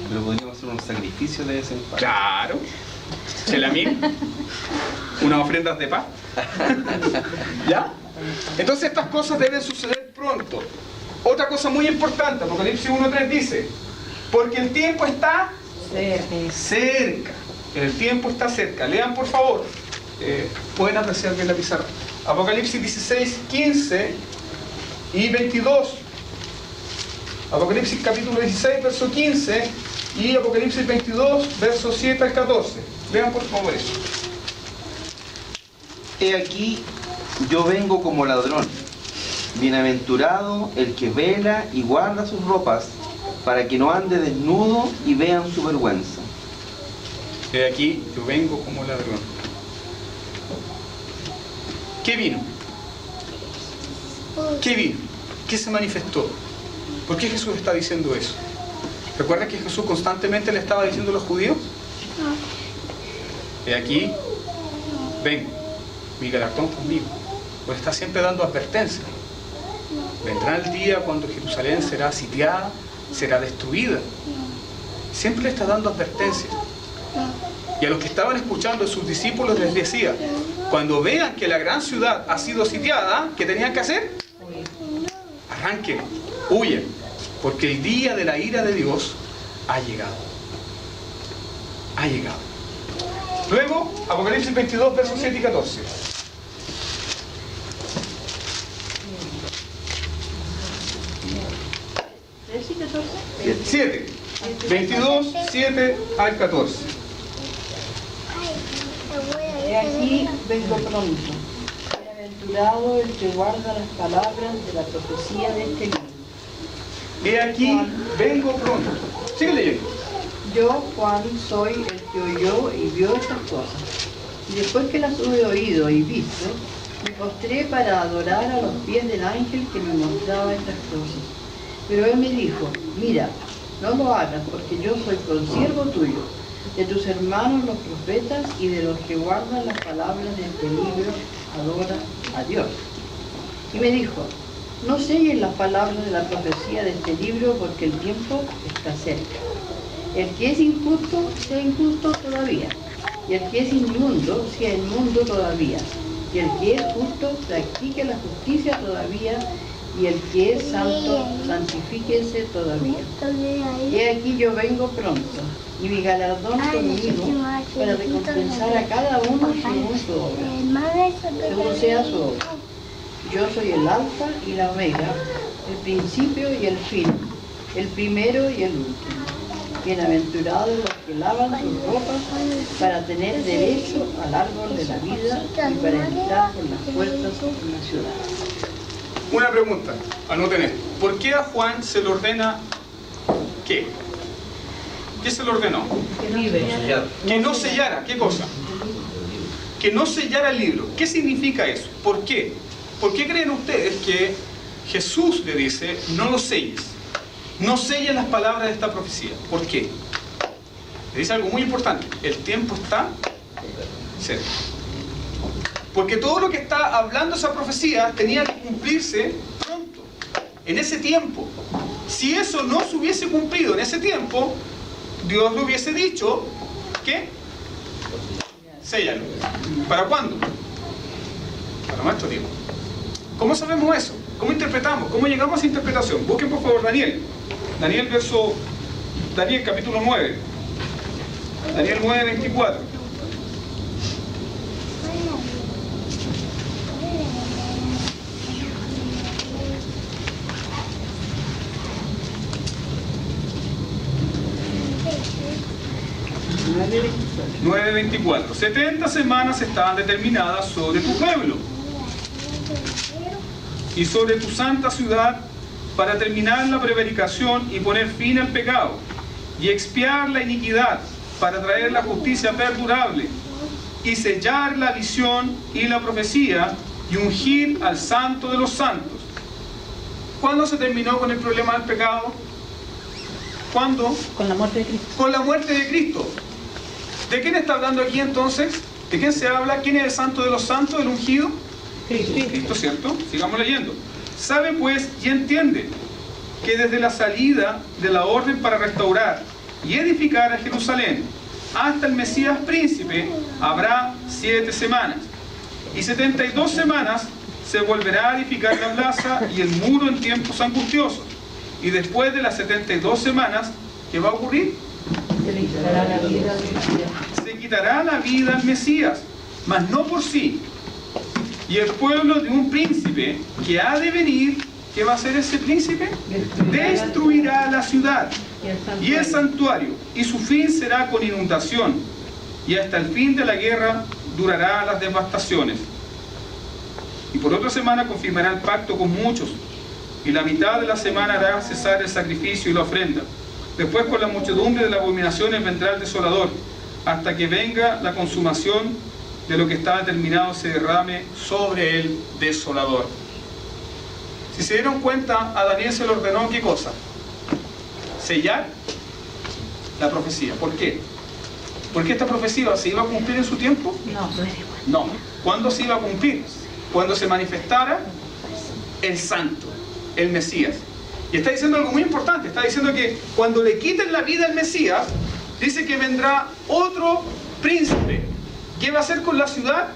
Pero podríamos hacer un sacrificio de ese pacto. Claro. Chelamín. Unas ofrendas de paz. ¿Ya? Entonces estas cosas deben suceder pronto. Otra cosa muy importante, Apocalipsis 1:3 dice: porque el tiempo está cerca. El tiempo está cerca. Lean por favor. Pueden apreciar bien la pizarra. Apocalipsis 16:15 y 22. Apocalipsis capítulo 16, verso 15 y Apocalipsis 22, verso 7 al 14. Lean por favor eso. He aquí, yo vengo como ladrón. Bienaventurado el que vela y guarda sus ropas, para que no ande desnudo y vean su vergüenza. He aquí, yo vengo como ladrón. ¿Qué vino? ¿Qué vino? ¿Qué se manifestó? ¿Por qué Jesús está diciendo eso? ¿Recuerda que Jesús constantemente le estaba diciendo a los judíos? He aquí, ven, mi galardón conmigo. Pues está siempre dando advertencia. Vendrá el día cuando Jerusalén será sitiada, será destruida. Siempre le está dando advertencia. Y a los que estaban escuchando, a sus discípulos les decía: cuando vean que la gran ciudad ha sido sitiada, ¿qué tenían que hacer? Arranquen, huyen, porque el día de la ira de Dios ha llegado. Ha llegado. Luego, Apocalipsis 22, versos 7 y 14. 7. 22, 7 al 14. He aquí vengo pronto. Bienaventurado el que guarda las palabras de la profecía de este libro. He aquí vengo pronto. Sigue leyendo. Yo, Juan, soy el que oyó y vio estas cosas. Y después que las hube oído y visto, me postré para adorar a los pies del ángel que me mostraba estas cosas. Pero él me dijo: mira, no lo hagas, porque yo soy consiervo tuyo, de tus hermanos los profetas y de los que guardan las palabras de este libro. Adora a Dios. Y me dijo: no sellen las palabras de la profecía de este libro, porque el tiempo está cerca. El que es injusto, sea injusto todavía, y el que es inmundo, sea inmundo todavía, y el que es justo, practique la justicia todavía, y el que es santo, santifíquese todavía. Y aquí yo vengo pronto, y mi galardón conmigo, para recompensar a cada uno según su obra, según sea su obra. Yo soy el Alfa y la Omega, el principio y el fin, el primero y el último. Bienaventurados los que lavan sus ropas para tener derecho al árbol de la vida y para entrar por las puertas de la ciudad. Una pregunta, anoten esto. ¿Por qué a Juan se le ordena qué? ¿Qué se le ordenó? Que no sellara. ¿Qué cosa? Que no sellara el libro. ¿Qué significa eso? ¿Por qué? ¿Por qué creen ustedes que Jesús le dice, no lo selles? No sellen las palabras de esta profecía. ¿Por qué? Le dice algo muy importante. El tiempo está cerca. Porque todo lo que está hablando esa profecía tenía que cumplirse pronto, en ese tiempo. Si eso no se hubiese cumplido en ese tiempo, Dios le hubiese dicho que séllalo. ¿Para cuándo? Para nuestro tiempo. ¿Cómo sabemos eso? ¿Cómo interpretamos? ¿Cómo llegamos a esa interpretación? Busquen por favor Daniel. Daniel capítulo 9. Daniel 9, 24. ¿9:24? 9:24. 70 semanas estaban determinadas sobre tu pueblo y sobre tu santa ciudad para terminar la prevaricación y poner fin al pecado y expiar la iniquidad para traer la justicia perdurable y sellar la visión y la profecía y ungir al santo de los santos. ¿Cuándo se terminó con el problema del pecado? ¿Cuándo? Con la muerte de Cristo. Con la muerte de Cristo. ¿De quién está hablando aquí entonces? ¿De quién se habla? ¿Quién es el santo de los santos, el ungido? Cristo, ¿cierto? Sigamos leyendo. Sabe pues y entiende que desde la salida de la orden para restaurar y edificar a Jerusalén hasta el Mesías príncipe habrá 7 semanas. Y 72 semanas se volverá a edificar la plaza y el muro en tiempos angustiosos. Y después de las 72 semanas, ¿qué va a ocurrir? Se le quitará la vida al Mesías. Se quitará la vida al Mesías, mas no por sí. Y el pueblo de un príncipe que ha de venir, ¿qué va a hacer ese príncipe? Destruirá la ciudad y el santuario, y su fin será con inundación, y hasta el fin de la guerra durará las devastaciones. Y por otra semana confirmará el pacto con muchos, y la mitad de la semana hará cesar el sacrificio y la ofrenda. Después con la muchedumbre de las abominaciones vendrá el desolador, hasta que venga la consumación de lo que está determinado se derrame sobre el desolador. Si se dieron cuenta, a Daniel se le ordenó ¿qué cosa? Sellar la profecía. ¿Por qué? ¿Porque esta profecía se iba a cumplir en su tiempo? No. ¿Cuándo se iba a cumplir? Cuando se manifestara el santo, el Mesías. Y está diciendo algo muy importante. Está diciendo que cuando le quiten la vida al Mesías, dice que vendrá otro príncipe. ¿Qué va a hacer con la ciudad?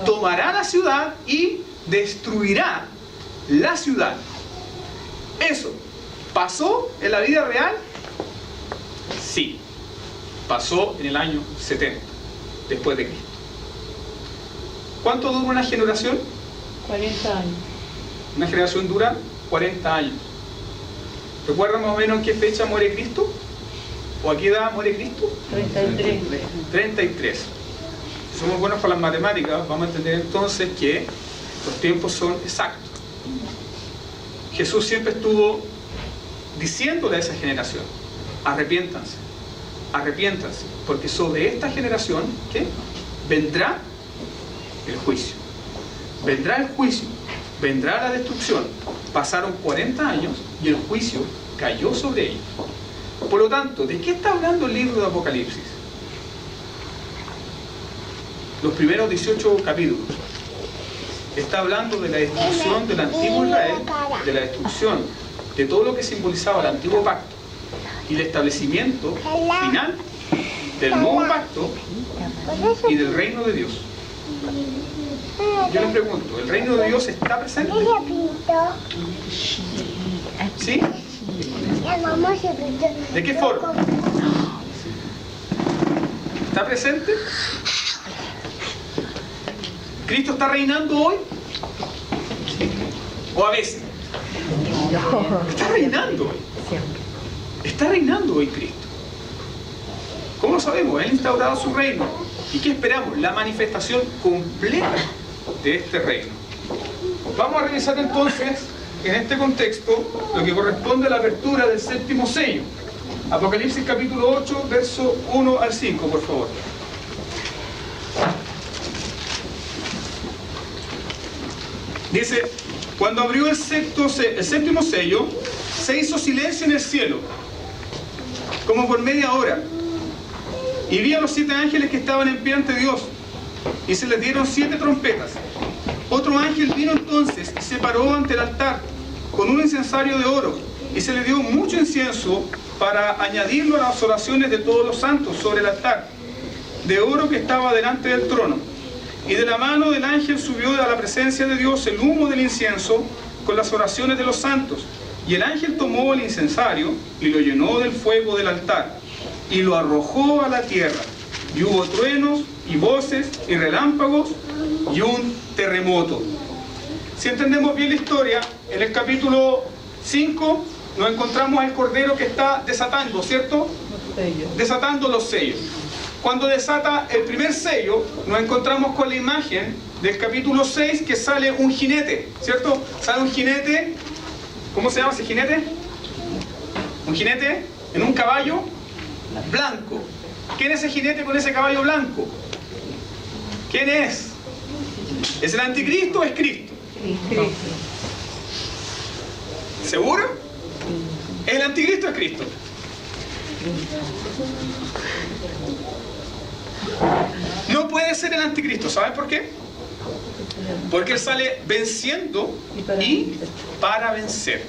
Tomará la ciudad y destruirá la ciudad. ¿Eso pasó en la vida real? Sí. Pasó en el año 70, después de Cristo. ¿Cuánto dura una generación? 40 años. Una generación dura 40 años. ¿Recuerdan más o menos en qué fecha muere Cristo? ¿O a qué edad muere Cristo? 33. 33. Si somos buenos para las matemáticas, vamos a entender entonces que los tiempos son exactos. Jesús siempre estuvo diciéndole a esa generación, arrepiéntanse, arrepiéntanse, porque sobre esta generación, ¿qué? Vendrá el juicio. Vendrá el juicio, vendrá la destrucción. Pasaron 40 años y el juicio cayó sobre ellos. Por lo tanto, ¿de qué está hablando el libro de Apocalipsis? Los primeros 18 capítulos. Está hablando de la destrucción del antiguo Israel, de la destrucción de todo lo que simbolizaba el antiguo pacto y el establecimiento final del nuevo pacto y del reino de Dios. Yo les pregunto, ¿el reino de Dios está presente? ¿Sí? ¿De qué forma? ¿Está presente? ¿Cristo está reinando hoy? ¿O a veces? Está reinando hoy. Está reinando hoy Cristo. ¿Cómo lo sabemos? Él ha instaurado su reino. ¿Y qué esperamos? La manifestación completa de este reino. Vamos a revisar entonces, en este contexto, lo que corresponde a la apertura del séptimo sello. Apocalipsis capítulo 8, verso 1 al 5, por favor. Dice, cuando abrió el séptimo sello, se hizo silencio en el cielo, como por media hora. Y vi a los 7 ángeles que estaban en pie ante Dios, y se les dieron 7 trompetas. Otro ángel vino entonces y se paró ante el altar, con un incensario de oro, y se le dio mucho incienso para añadirlo a las oraciones de todos los santos sobre el altar, de oro que estaba delante del trono. Y de la mano del ángel subió a la presencia de Dios el humo del incienso con las oraciones de los santos. Y el ángel tomó el incensario y lo llenó del fuego del altar y lo arrojó a la tierra. Y hubo truenos y voces y relámpagos y un terremoto. Si entendemos bien la historia, en el capítulo 5 nos encontramos al cordero que está desatando, ¿cierto? Los sellos. Desatando los sellos. Cuando desata el primer sello, nos encontramos con la imagen del capítulo 6 que sale un jinete, ¿cierto? Sale un jinete, ¿cómo se llama ese jinete? Un jinete en un caballo blanco. ¿Quién es ese jinete con ese caballo blanco? ¿Quién es? ¿Es el anticristo o es Cristo? Cristo. ¿Seguro? ¿Es el anticristo o es Cristo? No puede ser el anticristo, ¿saben por qué? Porque él sale venciendo y para vencer.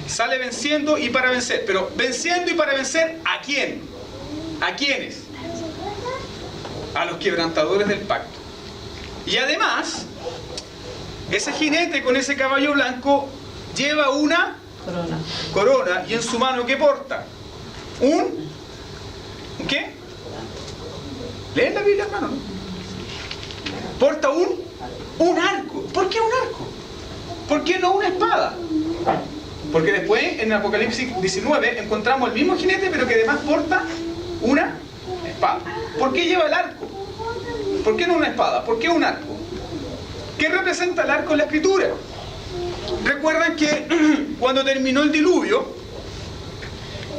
Sale venciendo y para vencer. Pero venciendo y para vencer, ¿a quién? ¿A quiénes? A los quebrantadores del pacto. Y además, ese jinete con ese caballo blanco lleva una corona. Y en su mano, ¿qué porta? ¿Un qué? ¿Leen la Biblia, hermano? Porta un arco. ¿Por qué un arco? ¿Por qué no una espada? Porque después, en Apocalipsis 19, encontramos el mismo jinete, pero que además porta una espada. ¿Por qué lleva el arco? ¿Por qué no una espada? ¿Por qué un arco? ¿Qué representa el arco en la Escritura? Recuerdan que cuando terminó el diluvio,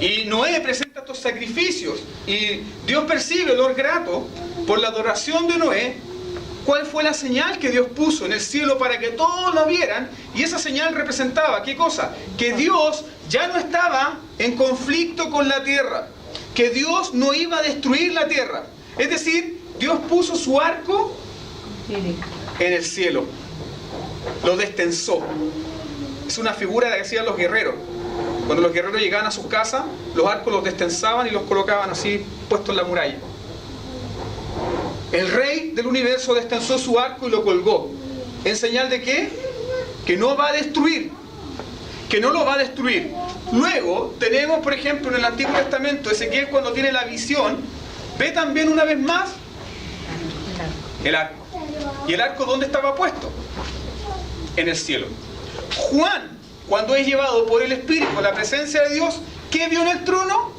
y Noé presenta estos sacrificios, y Dios percibe olor grato por la adoración de Noé, ¿cuál fue la señal que Dios puso en el cielo para que todos la vieran? Y esa señal representaba, ¿qué cosa? Que Dios ya no estaba en conflicto con la tierra, que Dios no iba a destruir la tierra. Es decir, Dios puso su arco en el cielo, lo destensó. Es una figura que hacían los guerreros. Cuando los guerreros llegaban a sus casas, los arcos los destensaban y los colocaban así puestos en la muralla. El rey del universo destensó su arco y lo colgó. ¿En señal de qué? Que no va a destruir. Que no lo va a destruir. Luego tenemos, por ejemplo, en el Antiguo Testamento, Ezequiel, cuando tiene la visión, ve también una vez más el arco. ¿Y el arco dónde estaba puesto? En el cielo. Juan, cuando es llevado por el Espíritu a la presencia de Dios, ¿qué vio en el trono?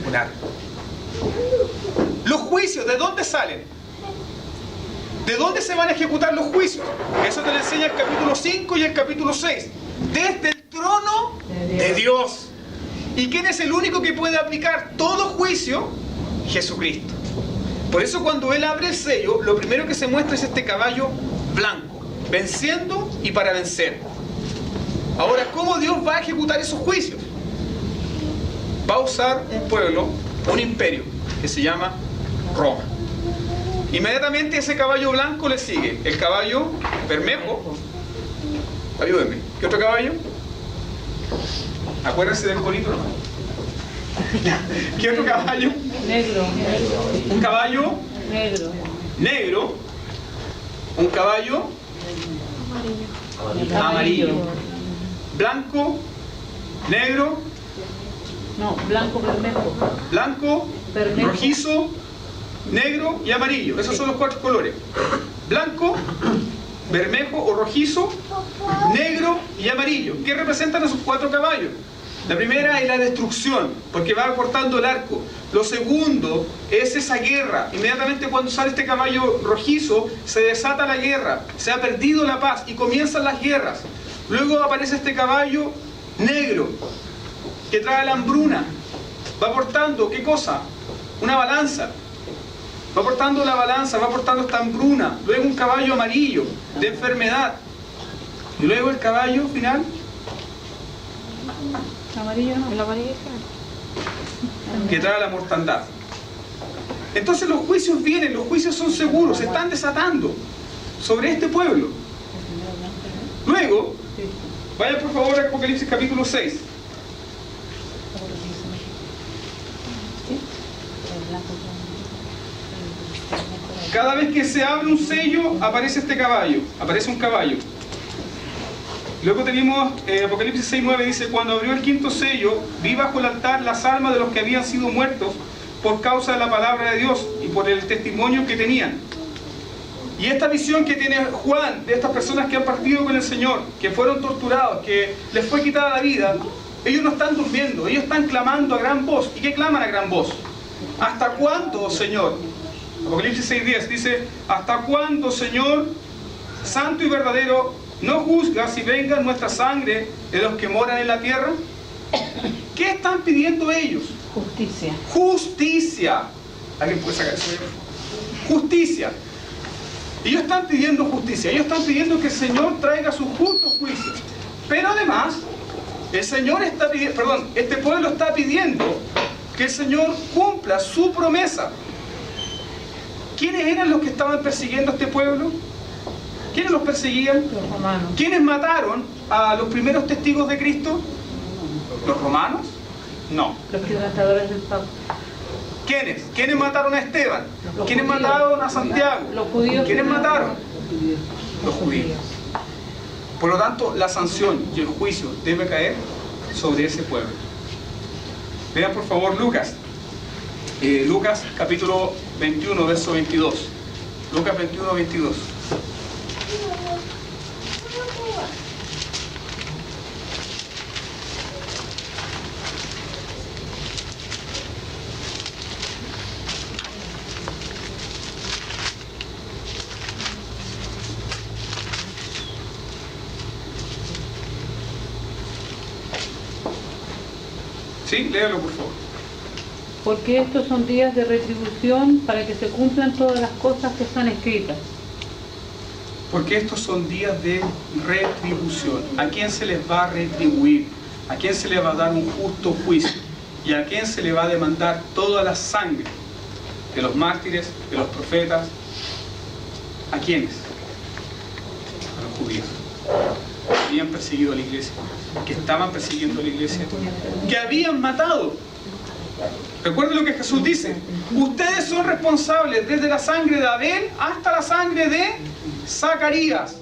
Un arco. Los juicios, ¿de dónde salen? ¿De dónde se van a ejecutar los juicios? Eso te lo enseña el capítulo 5 y el capítulo 6. Desde el trono de Dios. ¿Y quién es el único que puede aplicar todo juicio? Jesucristo. Por eso cuando Él abre el sello, lo primero que se muestra es este caballo blanco, venciendo y para vencer. Ahora, ¿cómo Dios va a ejecutar esos juicios? Va a usar un pueblo, un imperio, que se llama Roma. Inmediatamente ese caballo blanco le sigue el caballo Bermejo. Ayúdenme. ¿Qué otro caballo? Acuérdense del corito, ¿no? ¿Qué otro caballo? Negro. Un caballo Negro. negro. Un caballo amarillo. Blanco, negro, No, blanco bermejo. blanco, Bermejo. rojizo, negro y amarillo. Esos son los 4 colores. Blanco, bermejo o rojizo, negro y amarillo. ¿Qué representan esos 4 caballos? La primera es la destrucción, porque va cortando el arco. Lo segundo es esa guerra. Inmediatamente cuando sale este caballo rojizo, se desata la guerra, se ha perdido la paz y comienzan las guerras. Luego aparece este caballo negro, que trae la hambruna. Va portando, ¿qué cosa? Una balanza. Va portando la balanza, va portando esta hambruna. Luego un caballo amarillo, de enfermedad. Y luego el caballo final. Amarillo, ¿no? El amarillo. Que trae la mortandad. Entonces los juicios vienen, los juicios son seguros, se están desatando sobre este pueblo. Luego, vaya por favor a Apocalipsis capítulo 6. Cada vez que se abre un sello, aparece este caballo, aparece un caballo. Luego tenemos Apocalipsis 6:9, dice: cuando abrió el 5.º sello, vi bajo el altar las almas de los que habían sido muertos por causa de la palabra de Dios y por el testimonio que tenían. Y esta visión que tiene Juan de estas personas que han partido con el Señor, que fueron torturados, que les fue quitada la vida, ellos no están durmiendo, ellos están clamando a gran voz. ¿Y qué claman a gran voz? ¿Hasta cuándo, Señor? Apocalipsis 6:10 dice: ¿hasta cuándo, Señor, santo y verdadero, no juzgas y venga nuestra sangre de los que moran en la tierra? ¿Qué están pidiendo ellos? Justicia. Justicia. ¿Alguien puede sacar eso? Justicia. Ellos están pidiendo justicia. Ellos están pidiendo que el Señor traiga su justo juicio. Pero además, el Señor está pidiendo, perdón, este pueblo está pidiendo que el Señor cumpla su promesa. ¿Quiénes eran los que estaban persiguiendo a este pueblo? ¿Quiénes los perseguían? Los romanos. ¿Quiénes mataron a los primeros testigos de Cristo? ¿Los romanos? No. Los quebrantadores del pacto. ¿Quiénes? ¿Quiénes mataron a Esteban? Los ¿Quiénes judíos. mataron a Santiago? Los judíos. ¿Quiénes mataron? Los judíos. Por lo tanto, la sanción y el juicio debe caer sobre ese pueblo. Vean por favor Lucas. Lucas capítulo 21, verso 22. Lucas 21, 22. Sí, léalo por favor. Porque estos son días de retribución para que se cumplan todas las cosas que están escritas. Porque estos son días de retribución. ¿A quién se les va a retribuir? ¿A quién se le va a dar un justo juicio? ¿Y a quién se le va a demandar toda la sangre? De los mártires, de los profetas. ¿A quiénes? A los judíos. Que habían perseguido a la iglesia. Que estaban persiguiendo a la iglesia. Que habían matado. Recuerden lo que Jesús dice: ustedes son responsables desde la sangre de Abel hasta la sangre de Zacarías.